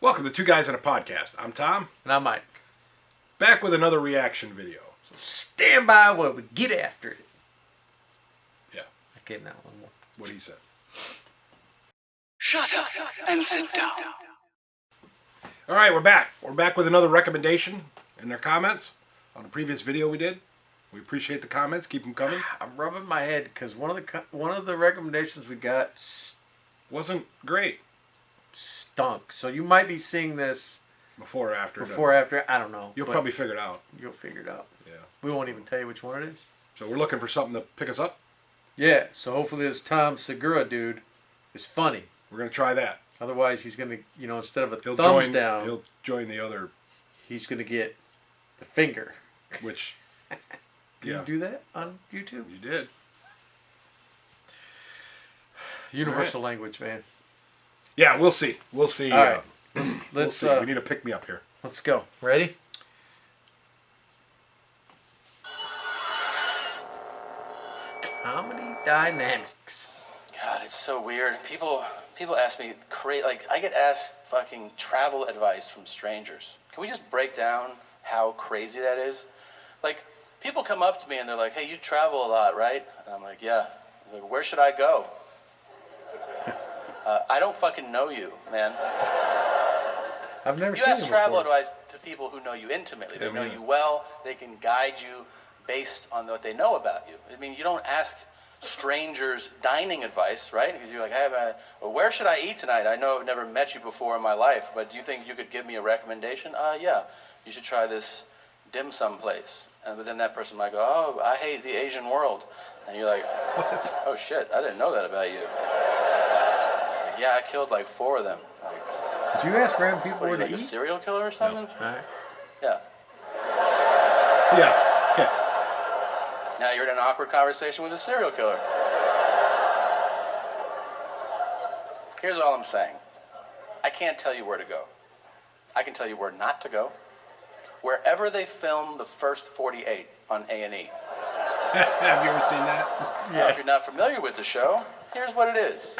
Welcome to Two Guys in a Podcast. I'm Tom. And I'm Mike. Back with another reaction video. So stand by while we get after it. Yeah. I gave that one more. What he said. Shut up and sit down. All right, we're back. We're back with another recommendation in their comments on the previous video we did. We appreciate the comments. Keep them coming. I'm rubbing my head because one of the recommendations we got Wasn't great. stunk. So you might be seeing this Before or after. before or after. I don't know. You'll but probably figure it out. You'll figure it out. Yeah. We won't even tell you which one it is. So we're looking for something to pick us up. Yeah. So hopefully this Tom Segura dude is funny. We're going to try that. Otherwise, he's gonna, instead of a He'll thumbs join, down, He'll join the other, he's gonna get the finger. which, Can yeah, you do that on YouTube? you did. Universal language, man. Yeah, we'll see. We'll see. All right. We'll Let's see. We need to pick me up here. let's go. Ready? Comedy dynamics. God, it's so weird. People ask me I get asked fucking travel advice from strangers. Can we just break down how crazy that is? Like, people come up to me and they're like, "Hey, you travel a lot, right?" And I'm like, "Yeah." I'm like, "Where should I go?" I don't fucking know you, man. I've never You seen ask him travel before. advice to people who know you intimately. They Yeah, know man. you well. They can guide you based on what they know about you. I mean, you don't ask strangers dining advice, right? Because you're like, where should I eat tonight? I know I've never met you before in my life, but do you think you could give me a recommendation? Yeah, you should try this dim sum place. But then that person might go, "Oh, I hate the Asian world." And you're like, "Oh shit, I didn't know that about you." Like, yeah, I killed like 4 of them. Like, Did you ask random people what are where you, to like a eat? serial killer or something? All right. Yeah. Yeah. Yeah. Now you're in an awkward conversation with a serial killer. Here's all I'm saying. I can't tell you where to go. I can tell you where not to go. Wherever they film the first 48 on A&E. Have you ever seen that? If you're not familiar with the show, here's what it is.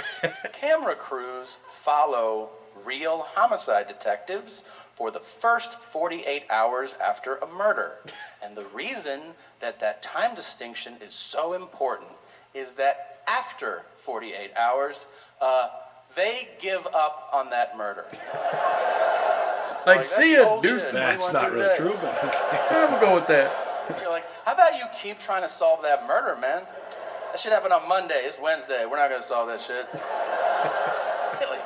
Camera crews follow real homicide detectives for the first 48 hours after a murder. And the reason that time distinction is so important is that after 48 hours, they give up on that murder. Like, that's see ya, bullshit. deuces. What do you That's want not to do really today? true, but okay. I'm gonna go with that. You're like, how about you keep trying to solve that murder, man? That shit happened on Monday. It's Wednesday. We're not going to solve that shit. Really.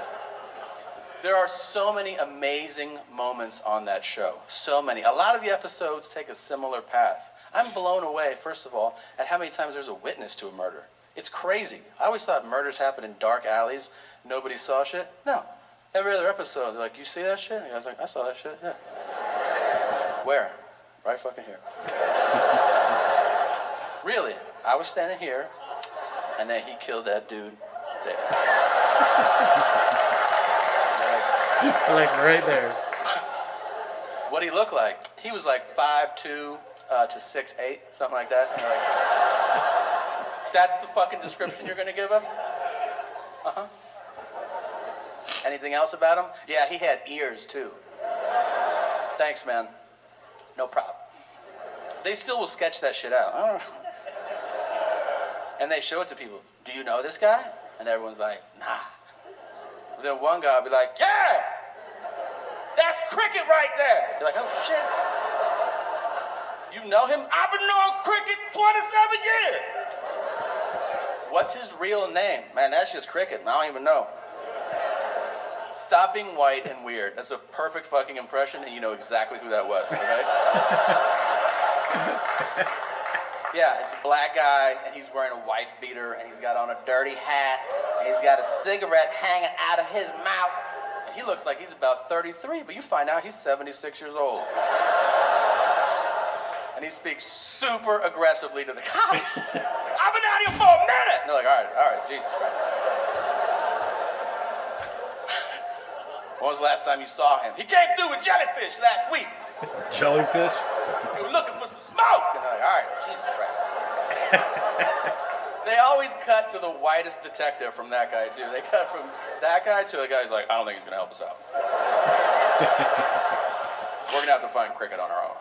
There are so many amazing moments on that show. So many. A lot of the episodes take a similar path. I'm blown away, first of all, at how many times there's a witness to a murder. It's crazy. I always thought murders happen in dark alleys. Nobody saw shit. No. Every other episode, they're like, "You see that shit?" And I was like, "I saw that shit, yeah." Where? Right fucking here. Really, I was standing here, and then he killed that dude there. Like right there. What he looked like? He was like 5'2" to 6'8", something like that. And they're like, that's the fucking description you're gonna give us? Uh-huh. Anything else about him? Yeah, he had ears too. Thanks, man. No problem. They still will sketch that shit out. I don't know. And they show it to people. "Do you know this guy?" And everyone's like, "Nah." But then one guy will be like, "Yeah! That's Cricket right there." You're like, "Oh shit. You know him?" "I've been knowing Cricket 27 years." "What's his real name?" "Man, that's just Cricket, and I don't even know." Stop being white and weird. That's a perfect fucking impression, and you know exactly who that was, okay? Yeah, it's a black guy, and he's wearing a wife beater, and he's got on a dirty hat, and he's got a cigarette hanging out of his mouth. And he looks like he's about 33, but you find out he's 76 years old. And he speaks super aggressively to the cops. "I've been out here for a minute." And they're like, all right, Jesus Christ. "When was the last time you saw him?" "He came through with jellyfish last week. Jellyfish? We were looking for some smoke." And they're like, all right, Jesus Christ. They always cut to the whitest detective from that guy, too. They cut from that guy to the guy who's like, "I don't think he's going to help us out." We're gonna have to find cricket on our own.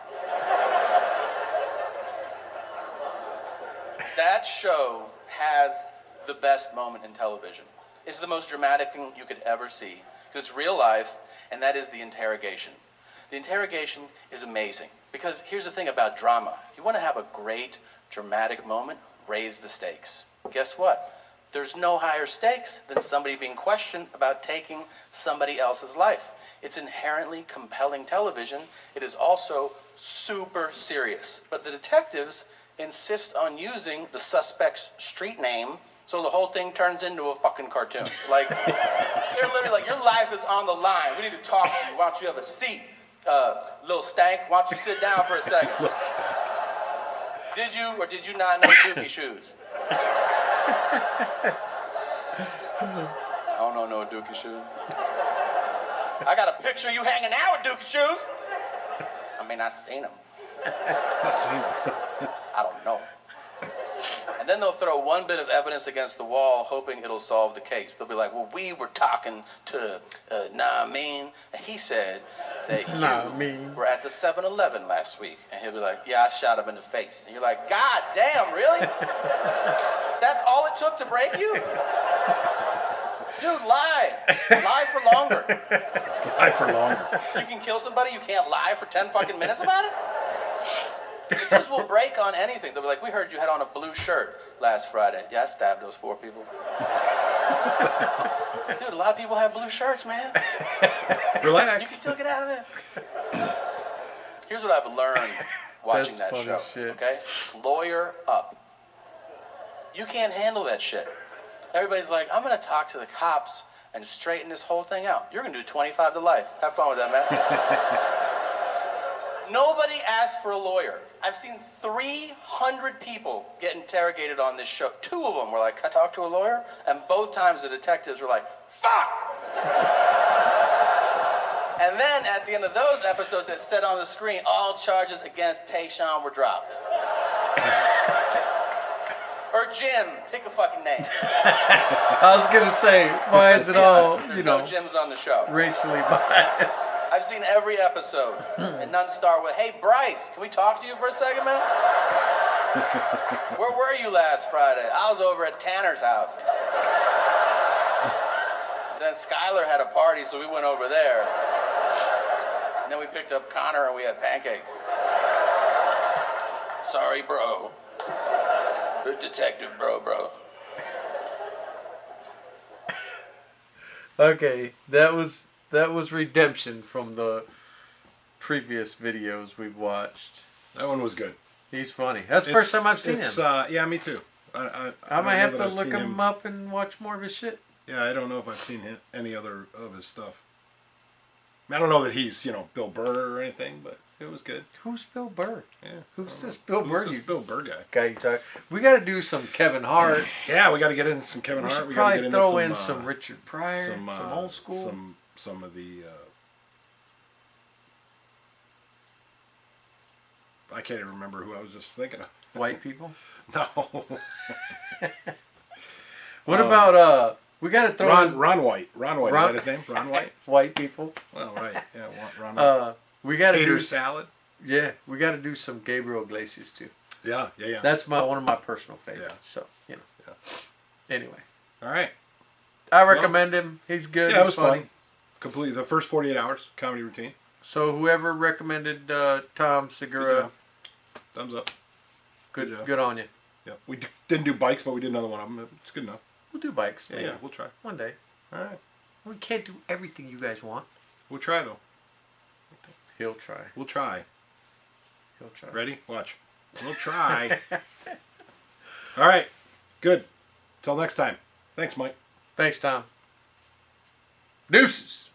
That show has the best moment in television. It's the most dramatic thing you could ever see. Because it's real life, and that is the interrogation. The interrogation is amazing. Because here's the thing about drama. You want to have a great, dramatic moment, raise the stakes. Guess what? There's no higher stakes than somebody being questioned about taking somebody else's life. It's inherently compelling television. It is also super serious. But the detectives insist on using the suspect's street name, so the whole thing turns into a fucking cartoon. Like, they're literally like, your life is on the line. We need to talk to you. Why don't you have a seat? Little stank, why don't you sit down for a second? Did you or did you not know Dookie shoes? I don't know no Dookie shoes. I got a picture of you hanging out with Dookie shoes. I mean, I seen them. I've seen it. I don't know. And then they'll throw one bit of evidence against the wall, hoping it'll solve the case. They'll be like, well, we were talking to Namin, and he said that you were at the 7-Eleven last week. And he'll be like, yeah, I shot him in the face. And you're like, God damn, really? That's all it took to break you? Dude, lie. Lie for longer. Lie for longer. You can kill somebody, you can't lie for 10 fucking minutes about it? The dudes will break on anything. They'll be like, we heard you had on a blue shirt last Friday. Yeah, I stabbed those 4 people. Dude, a lot of people have blue shirts, man. Relax. You can still get out of this. Here's what I've learned watching that show. Shit. Okay? Lawyer up. You can't handle that shit. Everybody's like, I'm going to talk to the cops and straighten this whole thing out. You're going to do 25 to life. Have fun with that, man. Nobody asked for a lawyer. I've seen 300 people get interrogated on this show. 2 of them were like, can I talk to a lawyer? And both times the detectives were like, fuck! And then at the end of those episodes, it said on the screen, all charges against Tayshaun were dropped. Or Jim, pick a fucking name. I was gonna say, why is it all, There's no Jims on the show. racially biased? I've seen every episode, and none start with, hey, Bryce, can we talk to you for a second, man? Where were you last Friday? I was over at Tanner's house. Then Skylar had a party, so we went over there. And then we picked up Connor, and we had pancakes. Sorry, bro. Detective bro. Okay, that was redemption from the previous videos we've watched. That one was good. He's funny. That's the first time I've seen him. Yeah, me too. I might have to look him up and watch more of his shit. Yeah, I don't know if I've seen any other of his stuff. I don't know that he's, Bill Burr or anything, but it was good. Who's Bill Burr? Yeah. Who's this Bill Burr? Who's this Bill Burr guy? You talk. We got to do some Kevin Hart. Yeah, we got to get into some Kevin We Hart. should We got to probably get into throw some, in some Richard Pryor, some old school. Some of the. I can't even remember who I was just thinking of. White people. No. What about we got to throw Ron White. Ron White. Is that his name? Ron White. White people. Well, right. Yeah, Ron White. We got to Tater do salad. Yeah, we got to do some Gabriel Iglesias too. Yeah. That's one of my personal favorites. Yeah. So Yeah. Anyway, All right. I recommend him. He's good. Yeah, He's it was funny. fun. Completely the first 48 hours comedy routine. So whoever recommended Tom Segura, Thumbs up. good job. good on you. Yeah, we didn't do bikes, but we did another one of them. It's good enough. We'll do bikes. Yeah, we'll try. One day. All right, We can't do everything you guys want. we'll try though. He'll try. We'll try. He'll try. Ready? Watch. We'll try. All right, good. Till next time. Thanks, Mike. Thanks, Tom. Deuces.